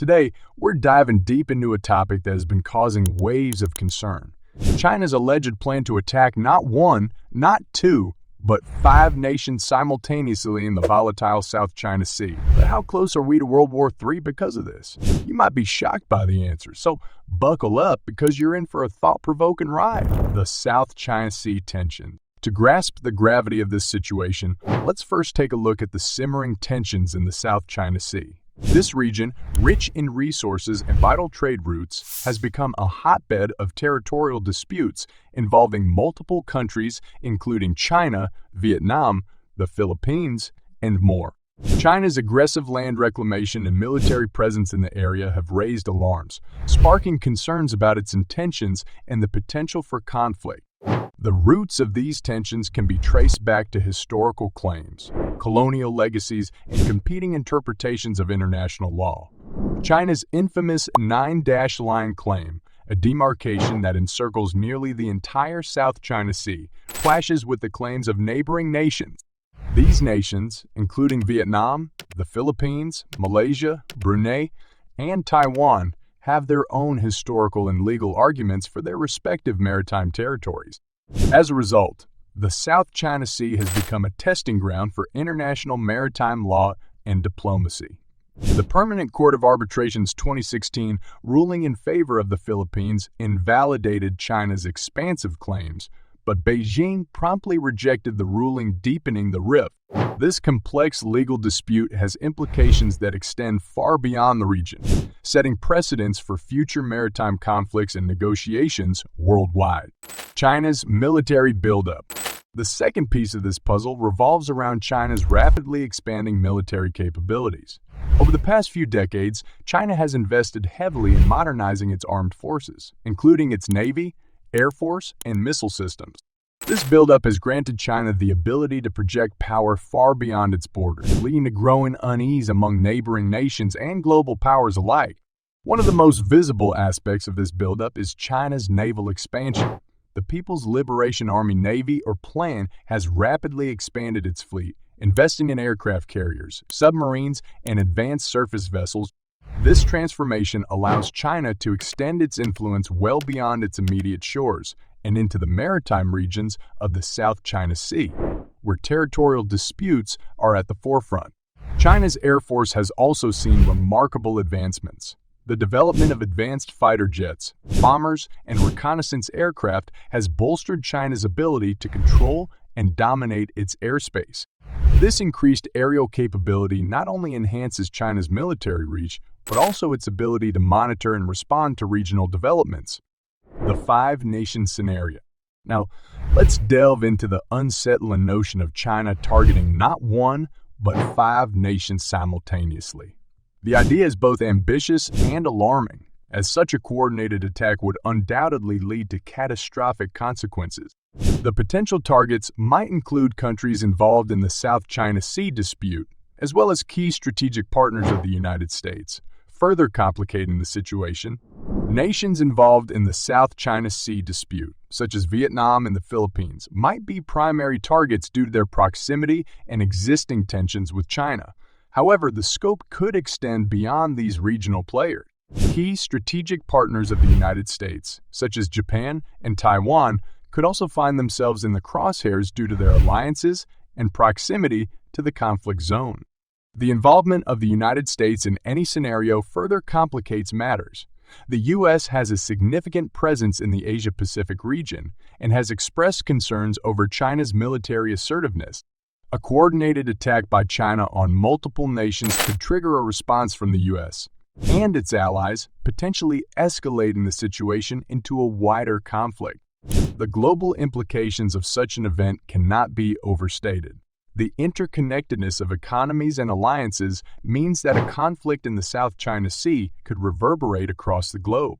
Today, we're diving deep into a topic that has been causing waves of concern. China's alleged plan to attack not one, not two, but 5 nations simultaneously in the volatile South China Sea. But how close are we to World War III because of this? You might be shocked by the answer, so buckle up because you're in for a thought-provoking ride. The South China Sea tension. To grasp the gravity of this situation, let's first take a look at the simmering tensions in the South China Sea. This region, rich in resources and vital trade routes, has become a hotbed of territorial disputes involving multiple countries, including China, Vietnam, the Philippines, and more. China's aggressive land reclamation and military presence in the area have raised alarms, sparking concerns about its intentions and the potential for conflict. The roots of these tensions can be traced back to historical claims, colonial legacies, and competing interpretations of international law. China's infamous 9-line claim, a demarcation that encircles nearly the entire South China Sea, clashes with the claims of neighboring nations. These nations, including Vietnam, the Philippines, Malaysia, Brunei, and Taiwan, have their own historical and legal arguments for their respective maritime territories. As a result, the South China Sea has become a testing ground for international maritime law and diplomacy. The Permanent Court of Arbitration's 2016 ruling in favor of the Philippines invalidated China's expansive claims, but Beijing promptly rejected the ruling, deepening the rift. This complex legal dispute has implications that extend far beyond the region, setting precedents for future maritime conflicts and negotiations worldwide. China's military buildup. The second piece of this puzzle revolves around China's rapidly expanding military capabilities. Over the past few decades, China has invested heavily in modernizing its armed forces, including its Navy, Air Force, and missile systems. This buildup has granted China the ability to project power far beyond its borders, leading to growing unease among neighboring nations and global powers alike. One of the most visible aspects of this buildup is China's naval expansion. The People's Liberation Army Navy, or PLAN, has rapidly expanded its fleet, investing in aircraft carriers, submarines, and advanced surface vessels. This transformation allows China to extend its influence well beyond its immediate shores and into the maritime regions of the South China Sea, where territorial disputes are at the forefront. China's Air Force has also seen remarkable advancements. The development of advanced fighter jets, bombers, and reconnaissance aircraft has bolstered China's ability to control and dominate its airspace. This increased aerial capability not only enhances China's military reach, but also its ability to monitor and respond to regional developments. The 5-nation scenario. Now, let's delve into the unsettling notion of China targeting not one, but 5 nations simultaneously. The idea is both ambitious and alarming, as such a coordinated attack would undoubtedly lead to catastrophic consequences. The potential targets might include countries involved in the South China Sea dispute, as well as key strategic partners of the United States. Further complicating the situation, nations involved in the South China Sea dispute, such as Vietnam and the Philippines, might be primary targets due to their proximity and existing tensions with China. However, the scope could extend beyond these regional players. Key strategic partners of the United States, such as Japan and Taiwan, could also find themselves in the crosshairs due to their alliances and proximity to the conflict zone. The involvement of the United States in any scenario further complicates matters. The U.S. has a significant presence in the Asia-Pacific region and has expressed concerns over China's military assertiveness. A coordinated attack by China on multiple nations could trigger a response from the U.S. and its allies, potentially escalating the situation into a wider conflict. The global implications of such an event cannot be overstated. The interconnectedness of economies and alliances means that a conflict in the South China Sea could reverberate across the globe.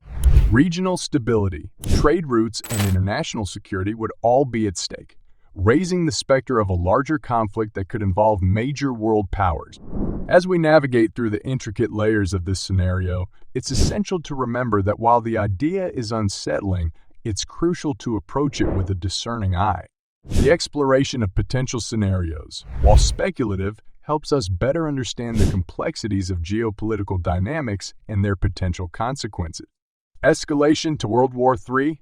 Regional stability, trade routes, and international security would all be at stake, raising the specter of a larger conflict that could involve major world powers. As we navigate through the intricate layers of this scenario, it's essential to remember that while the idea is unsettling, it's crucial to approach it with a discerning eye. The exploration of potential scenarios, while speculative, helps us better understand the complexities of geopolitical dynamics and their potential consequences. Escalation to World War III.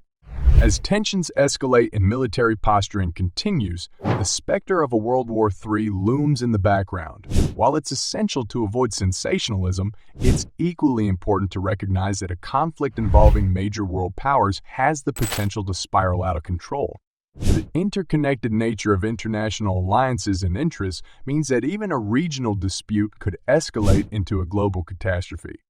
As tensions escalate and military posturing continues, the specter of a World War III looms in the background. While it's essential to avoid sensationalism, it's equally important to recognize that a conflict involving major world powers has the potential to spiral out of control. The interconnected nature of international alliances and interests means that even a regional dispute could escalate into a global catastrophe.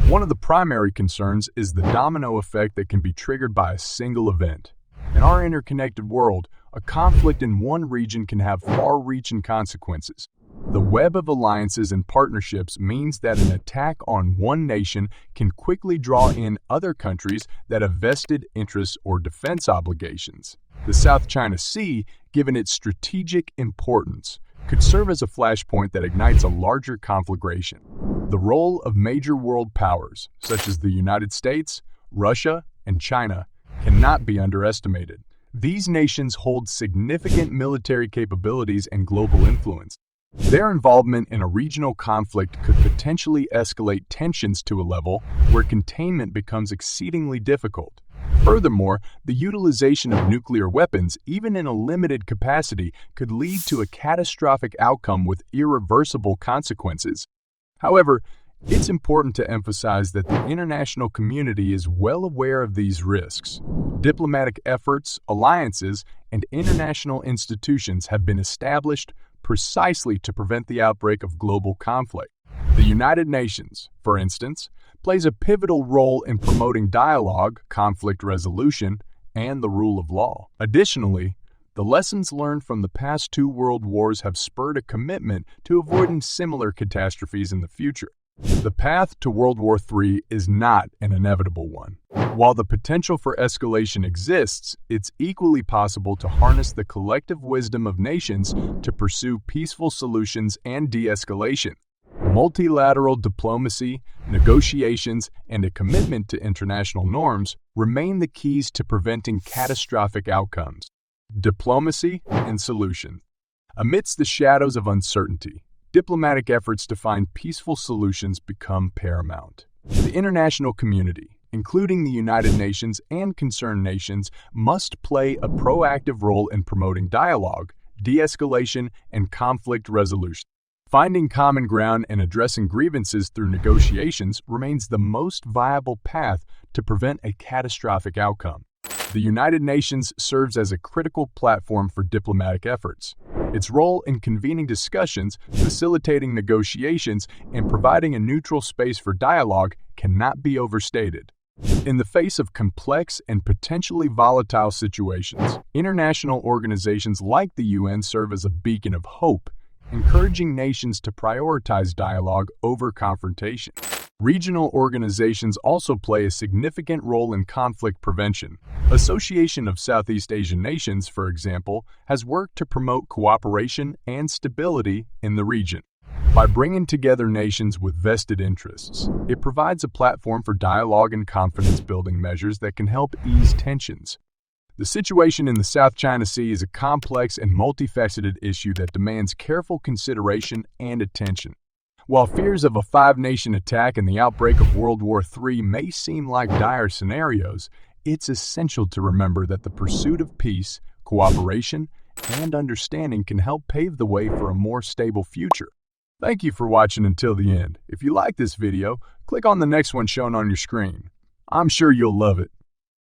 One of the primary concerns is the domino effect that can be triggered by a single event. In our interconnected world, a conflict in one region can have far-reaching consequences. The web of alliances and partnerships means that an attack on one nation can quickly draw in other countries that have vested interests or defense obligations. The South China Sea, given its strategic importance, could serve as a flashpoint that ignites a larger conflagration. The role of major world powers, such as the United States, Russia, and China, cannot be underestimated. These nations hold significant military capabilities and global influence. Their involvement in a regional conflict could potentially escalate tensions to a level where containment becomes exceedingly difficult. Furthermore, the utilization of nuclear weapons, even in a limited capacity, could lead to a catastrophic outcome with irreversible consequences. However, it's important to emphasize that the international community is well aware of these risks. Diplomatic efforts, alliances, and international institutions have been established precisely to prevent the outbreak of global conflict. The United Nations, for instance, plays a pivotal role in promoting dialogue, conflict resolution, and the rule of law. Additionally, the lessons learned from the past two world wars have spurred a commitment to avoiding similar catastrophes in the future. The path to World War III is not an inevitable one. While the potential for escalation exists, it's equally possible to harness the collective wisdom of nations to pursue peaceful solutions and de-escalation. Multilateral diplomacy, negotiations, and a commitment to international norms remain the keys to preventing catastrophic outcomes. Diplomacy and solution. Amidst the shadows of uncertainty, diplomatic efforts to find peaceful solutions become paramount. The international community, including the United Nations and concerned nations, must play a proactive role in promoting dialogue, de-escalation, and conflict resolution. Finding common ground and addressing grievances through negotiations remains the most viable path to prevent a catastrophic outcome. The United Nations serves as a critical platform for diplomatic efforts. Its role in convening discussions, facilitating negotiations, and providing a neutral space for dialogue cannot be overstated. In the face of complex and potentially volatile situations, international organizations like the UN serve as a beacon of hope, encouraging nations to prioritize dialogue over confrontation. Regional organizations also play a significant role in conflict prevention. Association of Southeast Asian Nations, for example, has worked to promote cooperation and stability in the region. By bringing together nations with vested interests, it provides a platform for dialogue and confidence-building measures that can help ease tensions. The situation in the South China Sea is a complex and multifaceted issue that demands careful consideration and attention. While fears of a five-nation attack and the outbreak of World War III may seem like dire scenarios, it's essential to remember that the pursuit of peace, cooperation, and understanding can help pave the way for a more stable future. Thank you for watching until the end. If you like this video, click on the next one shown on your screen. I'm sure you'll love it.